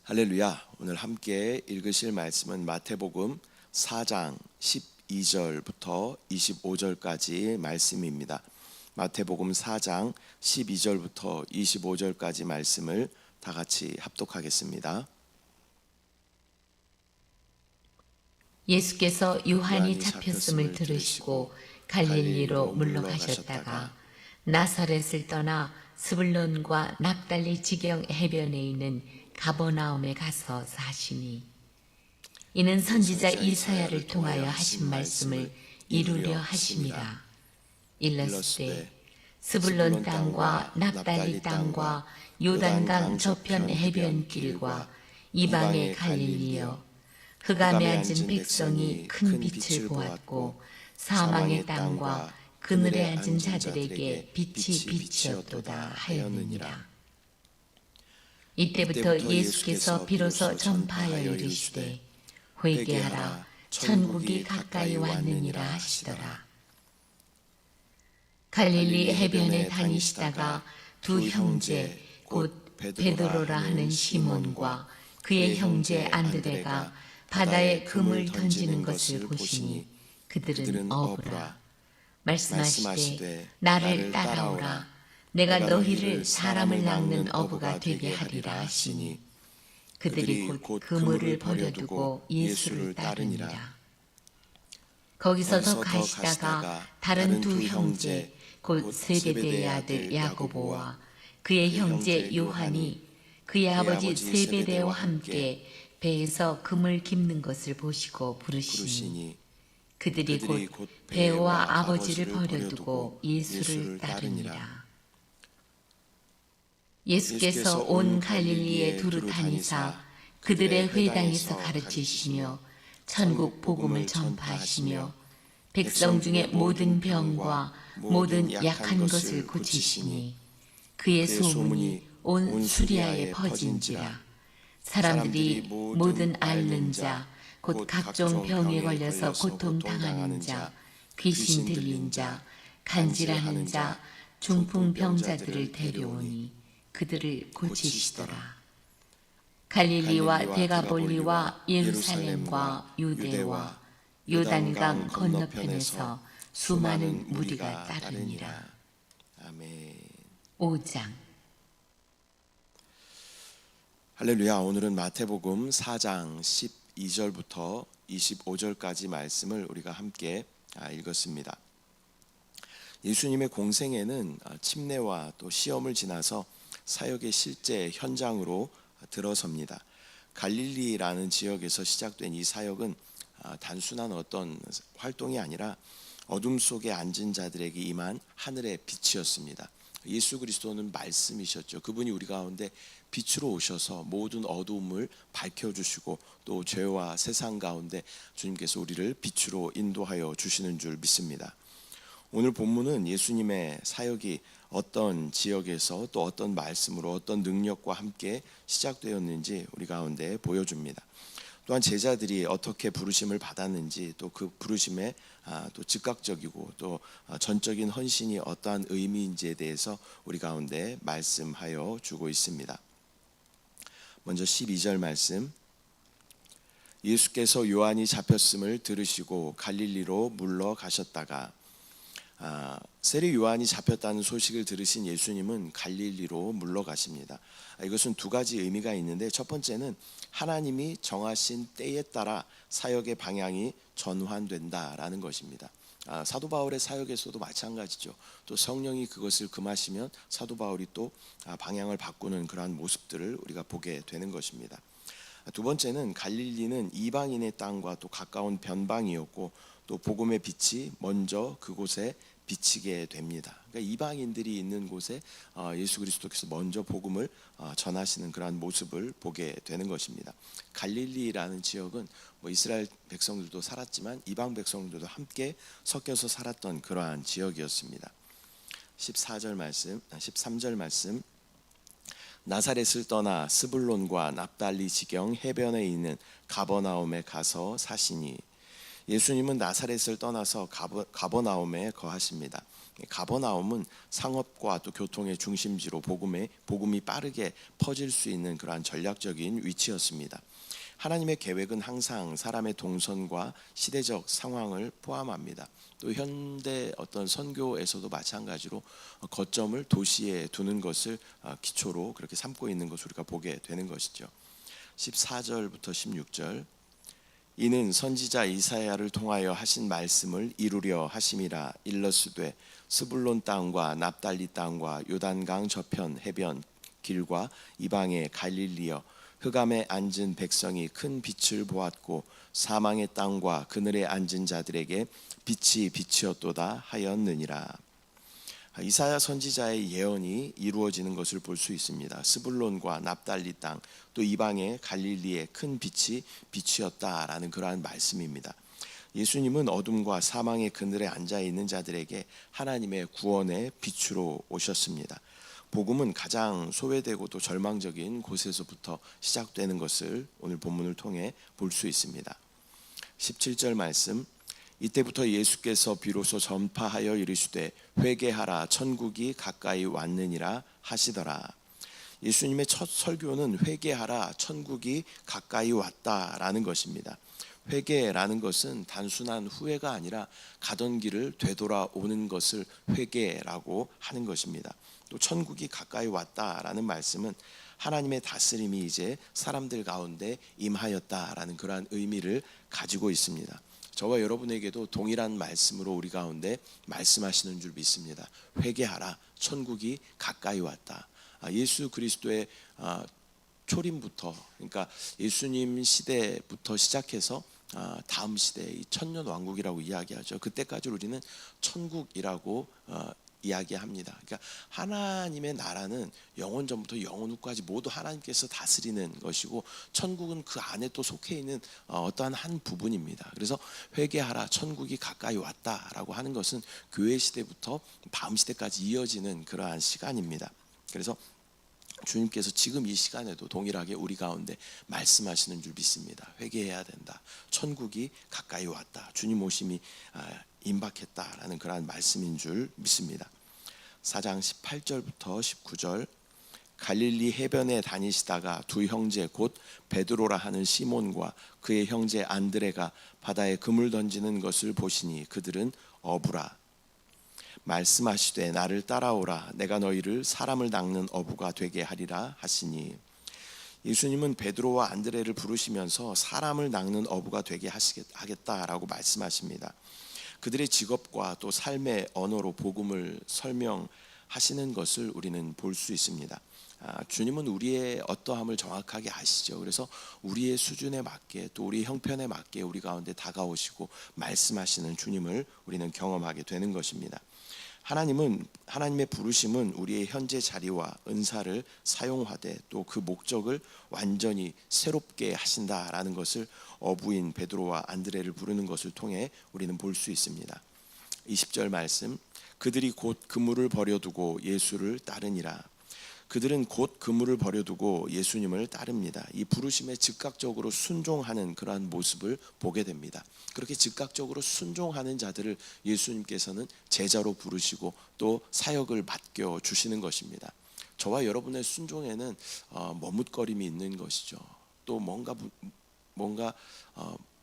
할렐루야. 오늘 함께 읽으실 말씀은 마태복음 4장 12절부터 25절까지 말씀입니다. 마태복음 4장 12절부터 25절까지 말씀을 다 같이 합독하겠습니다. 예수께서 요한이 잡혔음을 들으시고 갈릴리로 물러가셨다가 나사렛을 떠나 스불론과 납달리 지경 해변에 있는 가버나움에 가서 사시니 이는 선지자 이사야를 통하여 하신 말씀을 이루려 하심이라. 일러스되 스불론 땅과 납달리 땅과 요단강 저편 해변길과 이방의 갈릴리여, 흑암에 앉은 백성이 큰 빛을 보았고 사망의 땅과 그늘에 앉은 자들에게 빛이 비치었도다 하였느니라. 이때부터 예수께서 비로소 전파하여 이르시되 회개하라, 천국이 가까이 왔느니라 하시더라. 갈릴리 해변에 다니시다가 두 형제 곧 베드로라 하는 시몬과 그의 형제 안드레가 바다에 금을 던지는 것을 보시니 그들은 어부라. 말씀하시되 나를 따라오라. 내가 너희를 사람을 낚는 어부가 되게 하리라 하시니 그들이 곧 그물을 버려두고 예수를 따르니라. 거기서 더 가시다가 다른 두 형제 곧 세베대의 아들 야고보와 그의 형제 요한이 그의 아버지 세베대와 함께 배에서 금을 깁는 것을 보시고 부르시니 그들이 곧 배와 아버지를 버려두고 예수를 따르니라. 예수께서 온 갈릴리에 두루 다니사 그들의 회당에서 가르치시며 천국 복음을 전파하시며 백성 중에 모든 병과 모든 약한 것을 고치시니 그의 소문이 온 수리아에 퍼진지라. 사람들이 모든 앓는 자 곧 각종 병에 걸려서 고통당하는 자, 귀신 들린 자, 간질하는 자, 중풍병자들을 데려오니 그들을 고치시더라. 갈릴리와 데가볼리와 예루살렘과 유대와 요단강 건너편에서 수많은 무리가 따르니라. 아멘. 5장. 할렐루야. 오늘은 마태복음 4장 12절부터 25절까지 말씀을 우리가 함께 읽었습니다. 예수님의 공생애는 침례와 또 시험을 지나서 사역의 실제 현장으로 들어섭니다. 갈릴리라는 지역에서 시작된 이 사역은 단순한 어떤 활동이 아니라 어둠 속에 앉은 자들에게 임한 하늘의 빛이었습니다. 예수 그리스도는 말씀이셨죠. 그분이 우리 가운데 빛으로 오셔서 모든 어두움을 밝혀주시고 또 죄와 세상 가운데 주님께서 우리를 빛으로 인도하여 주시는 줄 믿습니다. 오늘 본문은 예수님의 사역이 어떤 지역에서 또 어떤 말씀으로 어떤 능력과 함께 시작되었는지 우리 가운데 보여줍니다. 또한 제자들이 어떻게 부르심을 받았는지 또 그 부르심의 또 즉각적이고 또 전적인 헌신이 어떠한 의미인지에 대해서 우리 가운데 말씀하여 주고 있습니다. 먼저 12절 말씀. 예수께서 요한이 잡혔음을 들으시고 갈릴리로 물러가셨다가, 세례 요한이 잡혔다는 소식을 들으신 예수님은 갈릴리로 물러가십니다. 이것은 두 가지 의미가 있는데, 첫 번째는 하나님이 정하신 때에 따라 사역의 방향이 전환된다라는 것입니다. 사도 바울의 사역에서도 마찬가지죠. 또 성령이 그것을 금하시면 사도 바울이 또 방향을 바꾸는 그러한 모습들을 우리가 보게 되는 것입니다. 두 번째는 갈릴리는 이방인의 땅과 또 가까운 변방이었고 또 복음의 빛이 먼저 그곳에 비치게 됩니다. 그러니까 이방인들이 있는 곳에 예수 그리스도께서 먼저 복음을 전하시는 그러한 모습을 보게 되는 것입니다. 갈릴리라는 지역은 이스라엘 백성들도 살았지만 이방 백성들도 함께 섞여서 살았던 그러한 지역이었습니다. 14절 말씀, 13절 말씀. 나사렛을 떠나 스불론과 납달리 지경 해변에 있는 가버나움에 가서 사시니, 예수님은 나사렛을 떠나서 가버나움에 거하십니다. 가버나움은 상업과 또 교통의 중심지로 복음이 빠르게 퍼질 수 있는 그러한 전략적인 위치였습니다. 하나님의 계획은 항상 사람의 동선과 시대적 상황을 포함합니다. 또 현대 어떤 선교에서도 마찬가지로 거점을 도시에 두는 것을 기초로 그렇게 삼고 있는 것을 우리가 보게 되는 것이죠. 14절부터 16절. 이는 선지자 이사야를 통하여 하신 말씀을 이루려 하심이라. 일러스되 스불론 땅과 납달리 땅과 요단강 저편 해변 길과 이방의 갈릴리여, 흑암에 앉은 백성이 큰 빛을 보았고 사망의 땅과 그늘에 앉은 자들에게 빛이 비치었도다 하였느니라. 이사야 선지자의 예언이 이루어지는 것을 볼 수 있습니다. 스불론과 납달리 땅, 또 이방의 갈릴리에 큰 빛이 비치었다라는 그러한 말씀입니다. 예수님은 어둠과 사망의 그늘에 앉아 있는 자들에게 하나님의 구원의 빛으로 오셨습니다. 복음은 가장 소외되고 또 절망적인 곳에서부터 시작되는 것을 오늘 본문을 통해 볼 수 있습니다. 17절 말씀. 이때부터 예수께서 비로소 전파하여 이르시되 회개하라 천국이 가까이 왔느니라 하시더라. 예수님의 첫 설교는 회개하라 천국이 가까이 왔다라는 것입니다. 회개라는 것은 단순한 후회가 아니라 가던 길을 되돌아오는 것을 회개라고 하는 것입니다. 또 천국이 가까이 왔다라는 말씀은 하나님의 다스림이 이제 사람들 가운데 임하였다라는 그러한 의미를 가지고 있습니다. 저와 여러분에게도 동일한 말씀으로 우리 가운데 말씀하시는 줄 믿습니다. 회개하라 천국이 가까이 왔다. 예수 그리스도의 초림부터, 그러니까 예수님 시대부터 시작해서 다음 시대, 이 천년 왕국이라고 이야기하죠. 그때까지 우리는 천국이라고 이야기합니다. 그러니까 하나님의 나라는 영원 전부터 영원 후까지 모두 하나님께서 다스리는 것이고, 천국은 그 안에 또 속해 있는 어떠한 한 부분입니다. 그래서 회개하라 천국이 가까이 왔다라고 하는 것은 교회 시대부터 다음 시대까지 이어지는 그러한 시간입니다. 그래서 주님께서 지금 이 시간에도 동일하게 우리 가운데 말씀하시는 줄 믿습니다. 회개해야 된다. 천국이 가까이 왔다. 주님 오심이 임박했다라는 그러한 말씀인 줄 믿습니다. 4장 18절부터 19절. 갈릴리 해변에 다니시다가 두 형제 곧 베드로라 하는 시몬과 그의 형제 안드레가 바다에 그물 던지는 것을 보시니 그들은 어부라. 말씀하시되 나를 따라오라. 내가 너희를 사람을 낚는 어부가 되게 하리라 하시니. 예수님은 베드로와 안드레를 부르시면서 사람을 낚는 어부가 되게 하겠다라고 말씀하십니다. 그들의 직업과 또 삶의 언어로 복음을 설명하시는 것을 우리는 볼 수 있습니다. 주님은 우리의 어떠함을 정확하게 아시죠. 그래서 우리의 수준에 맞게 또 우리의 형편에 맞게 우리 가운데 다가오시고 말씀하시는 주님을 우리는 경험하게 되는 것입니다. 하나님의 부르심은 우리의 현재 자리와 은사를 사용하되 또 그 목적을 완전히 새롭게 하신다라는 것을 어부인 베드로와 안드레를 부르는 것을 통해 우리는 볼 수 있습니다. 20절 말씀. 그들이 곧 그물을 버려두고 예수를 따르니라. 그들은 곧 그물을 버려두고 예수님을 따릅니다. 이 부르심에 즉각적으로 순종하는 그러한 모습을 보게 됩니다. 그렇게 즉각적으로 순종하는 자들을 예수님께서는 제자로 부르시고 또 사역을 맡겨 주시는 것입니다. 저와 여러분의 순종에는 머뭇거림이 있는 것이죠. 또 뭔가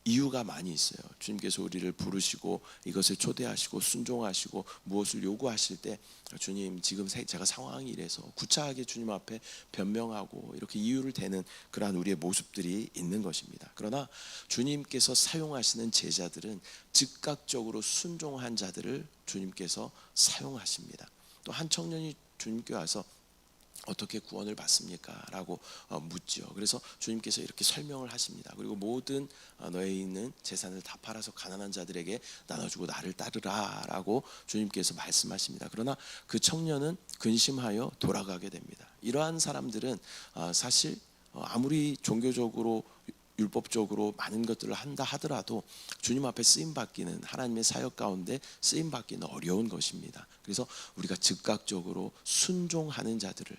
이유가 많이 있어요. 주님께서 우리를 부르시고 이것을 초대하시고 순종하시고 무엇을 요구하실 때, 주님 지금 제가 상황이 이래서 구차하게 주님 앞에 변명하고 이렇게 이유를 대는 그러한 우리의 모습들이 있는 것입니다. 그러나 주님께서 사용하시는 제자들은 즉각적으로 순종한 자들을 주님께서 사용하십니다. 또 한 청년이 주님께 와서 어떻게 구원을 받습니까? 라고 묻죠. 그래서 주님께서 이렇게 설명을 하십니다. 그리고 모든 너에 있는 재산을 다 팔아서 가난한 자들에게 나눠주고 나를 따르라 라고 주님께서 말씀하십니다. 그러나 그 청년은 근심하여 돌아가게 됩니다. 이러한 사람들은 사실 아무리 종교적으로 율법적으로 많은 것들을 한다 하더라도 주님 앞에 쓰임받기는, 하나님의 사역 가운데 쓰임받기는 어려운 것입니다. 그래서 우리가 즉각적으로 순종하는 자들을,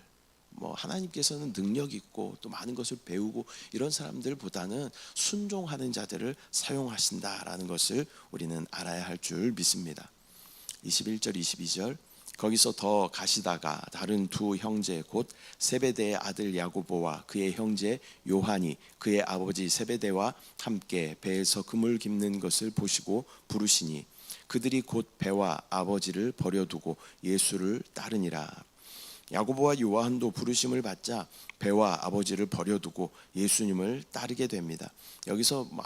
뭐 하나님께서는 능력 있고 또 많은 것을 배우고 이런 사람들보다는 순종하는 자들을 사용하신다라는 것을 우리는 알아야 할 줄 믿습니다. 21절 22절 거기서 더 가시다가 다른 두 형제 곧 세베대의 아들 야고보와 그의 형제 요한이 그의 아버지 세베대와 함께 배에서 그물 깁는 것을 보시고 부르시니 그들이 곧 배와 아버지를 버려두고 예수를 따르니라. 야고보와 요한도 부르심을 받자 배와 아버지를 버려두고 예수님을 따르게 됩니다. 여기서 뭐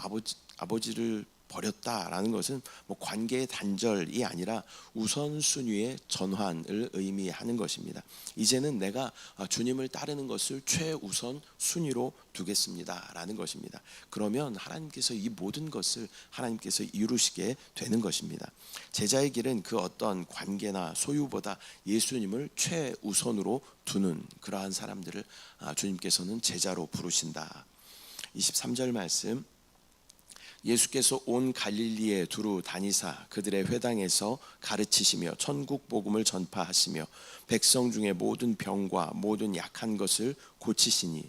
아버지를 버렸다라는 것은 뭐 관계의 단절이 아니라 우선순위의 전환을 의미하는 것입니다. 이제는 내가 주님을 따르는 것을 최우선 순위로 두겠습니다라는 것입니다. 그러면 하나님께서 이 모든 것을 하나님께서 이루시게 되는 것입니다. 제자의 길은 그 어떤 관계나 소유보다 예수님을 최우선으로 두는 그러한 사람들을 주님께서는 제자로 부르신다. 23절 말씀 예수께서 온 갈릴리에 두루 다니사 그들의 회당에서 가르치시며 천국 복음을 전파하시며 백성 중에 모든 병과 모든 약한 것을 고치시니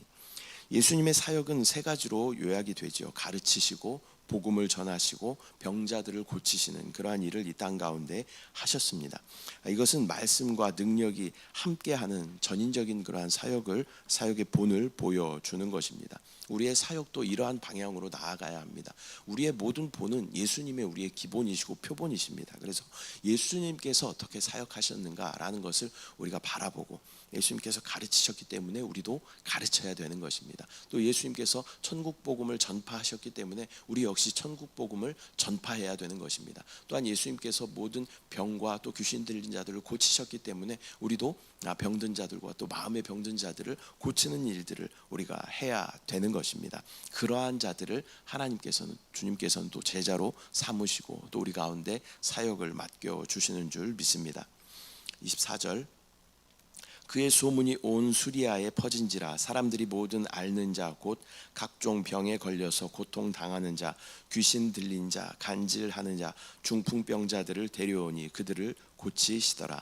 예수님의 사역은 세 가지로 요약이 되죠. 가르치시고 복음을 전하시고 병자들을 고치시는 그러한 일을 이 땅 가운데 하셨습니다. 이것은 말씀과 능력이 함께하는 전인적인 그러한 사역의 본을 보여주는 것입니다. 우리의 사역도 이러한 방향으로 나아가야 합니다. 우리의 모든 본은 예수님의 우리의 기본이시고 표본이십니다. 그래서 예수님께서 어떻게 사역하셨는가라는 것을 우리가 바라보고 예수님께서 가르치셨기 때문에 우리도 가르쳐야 되는 것입니다. 또 예수님께서 천국 복음을 전파하셨기 때문에 우리 역시 천국 복음을 전파해야 되는 것입니다. 또한 예수님께서 모든 병과 또 귀신 들린 자들을 고치셨기 때문에 우리도 병든 자들과 또 마음의 병든 자들을 고치는 일들을 우리가 해야 되는 것입니다. 그러한 자들을 주님께서는 또 제자로 삼으시고 또 우리 가운데 사역을 맡겨 주시는 줄 믿습니다. 24절 그의 소문이 온 수리아에 퍼진지라 사람들이 모든 앓는 자 곧 각종 병에 걸려서 고통당하는 자 귀신 들린 자 간질하는 자 중풍병자들을 데려오니 그들을 고치시더라.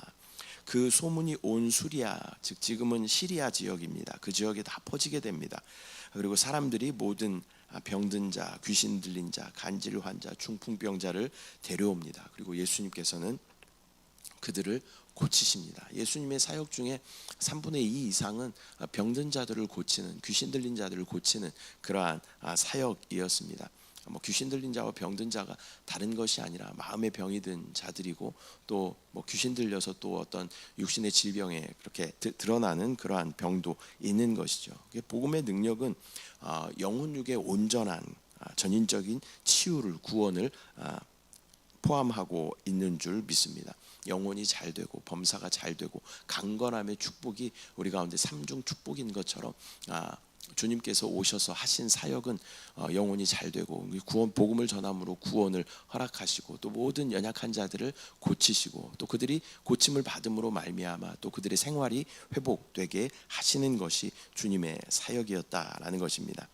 그 소문이 온 수리아 즉 지금은 시리아 지역입니다. 그 지역에 다 퍼지게 됩니다. 그리고 사람들이 모든 병든 자 귀신 들린 자 간질 환자 중풍병자를 데려옵니다. 그리고 예수님께서는 그들을 고치십니다. 예수님의 사역 중에 3분의 2 이상은 병든 자들을 고치는 귀신 들린 자들을 고치는 그러한 사역이었습니다. 귀신 들린 자와 병든 자가 다른 것이 아니라 마음의 병이 든 자들이고 또 귀신 들려서 또 어떤 육신의 질병에 그렇게 드러나는 그러한 병도 있는 것이죠. 복음의 능력은 영혼육의 온전한 전인적인 치유를 구원을 포함하고 있는 줄 믿습니다. 영혼이 잘 되고 범사가 잘 되고 강건함의 축복이 우리 가운데 삼중 축복인 것처럼 주님께서 오셔서 하신 사역은 영혼이 잘 되고 복음을 전함으로 구원을 허락하시고 또 모든 연약한 자들을 고치시고 또 그들이 고침을 받음으로 말미암아 또 그들의 생활이 회복되게 하시는 것이 주님의 사역이었다라는 것입니다.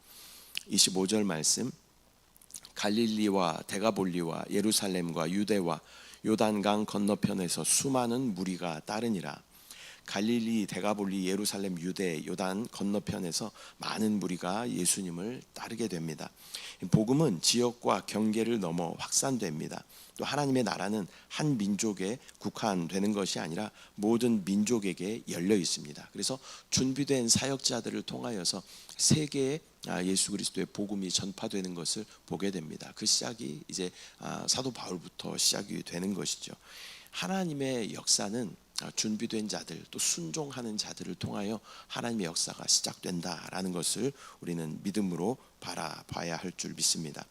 25절 말씀 갈릴리와 데가볼리와 예루살렘과 유대와 요단강 건너편에서 수많은 무리가 따르니라. 갈릴리, 데가볼리, 예루살렘, 유대, 요단 건너편에서 많은 무리가 예수님을 따르게 됩니다. 복음은 지역과 경계를 넘어 확산됩니다. 또 하나님의 나라는 한 민족에 국한되는 것이 아니라 모든 민족에게 열려 있습니다. 그래서 준비된 사역자들을 통하여서 세계에 예수 그리스도의 복음이 전파되는 것을 보게 됩니다. 그 시작이 이제 사도 바울부터 시작이 되는 것이죠. 하나님의 역사는 준비된 자들 또 순종하는 자들을 통하여 하나님의 역사가 시작된다라는 것을 우리는 믿음으로 바라봐야 할 줄 믿습니다.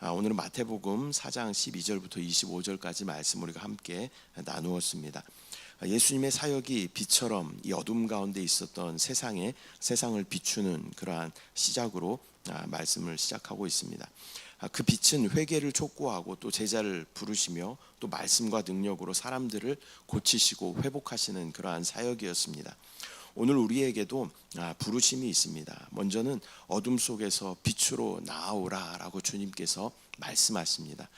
오늘은 마태복음 4장 12절부터 25절까지 말씀 우리가 함께 나누었습니다. 예수님의 사역이 빛처럼 이 어둠 가운데 있었던 세상을 비추는 그러한 시작으로 말씀을 시작하고 있습니다. 그 빛은 회개를 촉구하고 또 제자를 부르시며 또 말씀과 능력으로 사람들을 고치시고 회복하시는 그러한 사역이었습니다. 오늘 우리에게도 부르심이 있습니다. 먼저는 어둠 속에서 빛으로 나아오라라고 주님께서 말씀하십니다.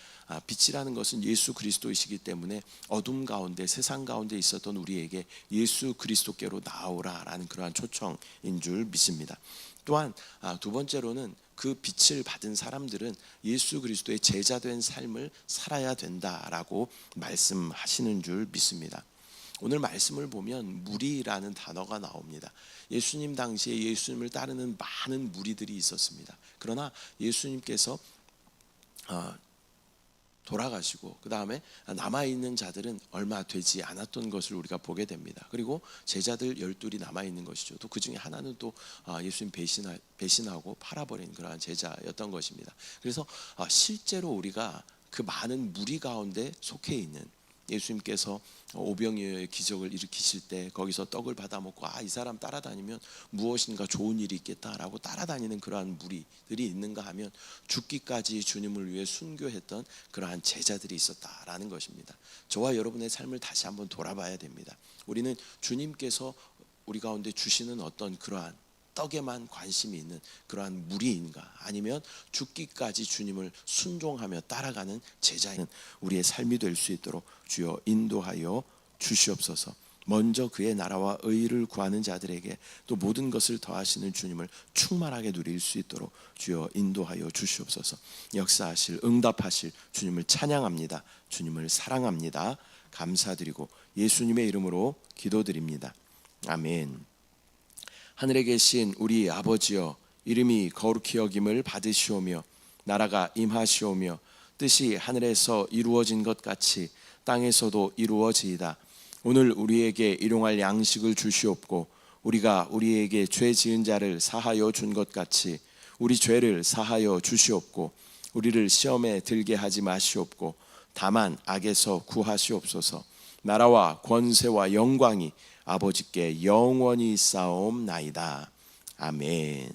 빛이라는 것은 예수 그리스도이시기 때문에 어둠 가운데, 세상 가운데 있었던 우리에게 예수 그리스도께로 나아오라라는 그러한 초청인 줄 믿습니다. 또한 두 번째로는 그 빛을 받은 사람들은 예수 그리스도의 제자된 삶을 살아야 된다라고 말씀하시는 줄 믿습니다. 오늘 말씀을 보면 무리라는 단어가 나옵니다. 예수님 당시에 예수님을 따르는 많은 무리들이 있었습니다. 그러나 예수님께서 돌아가시고 그 다음에 남아있는 자들은 얼마 되지 않았던 것을 우리가 보게 됩니다. 그리고 제자들 12이 남아있는 것이죠. 또 그 중에 하나는 또 예수님 배신하고 팔아버린 그러한 제자였던 것입니다. 그래서 실제로 우리가 그 많은 무리 가운데 속해 있는, 예수님께서 오병이어의 기적을 일으키실 때 거기서 떡을 받아 먹고 이 사람 따라다니면 무엇인가 좋은 일이 있겠다라고 따라다니는 그러한 무리들이 있는가 하면 죽기까지 주님을 위해 순교했던 그러한 제자들이 있었다라는 것입니다. 저와 여러분의 삶을 다시 한번 돌아봐야 됩니다. 우리는 주님께서 우리 가운데 주시는 어떤 그러한 떡에만 관심이 있는 그러한 무리인가, 아니면 죽기까지 주님을 순종하며 따라가는 제자인 우리의 삶이 될 수 있도록 주여 인도하여 주시옵소서. 먼저 그의 나라와 의를 구하는 자들에게 또 모든 것을 더하시는 주님을 충만하게 누릴 수 있도록 주여 인도하여 주시옵소서. 역사하실, 응답하실 주님을 찬양합니다. 주님을 사랑합니다. 감사드리고 예수님의 이름으로 기도드립니다. 아멘. 하늘에 계신 우리 아버지여, 이름이 거룩히 여김을 받으시오며 나라가 임하시오며 뜻이 하늘에서 이루어진 것 같이 땅에서도 이루어지이다. 오늘 우리에게 일용할 양식을 주시옵고 우리가 우리에게 죄 지은 자를 사하여 준 것 같이 우리 죄를 사하여 주시옵고 우리를 시험에 들게 하지 마시옵고 다만 악에서 구하시옵소서. 나라와 권세와 영광이 아버지께 영원히 있사옵나이다. 아멘.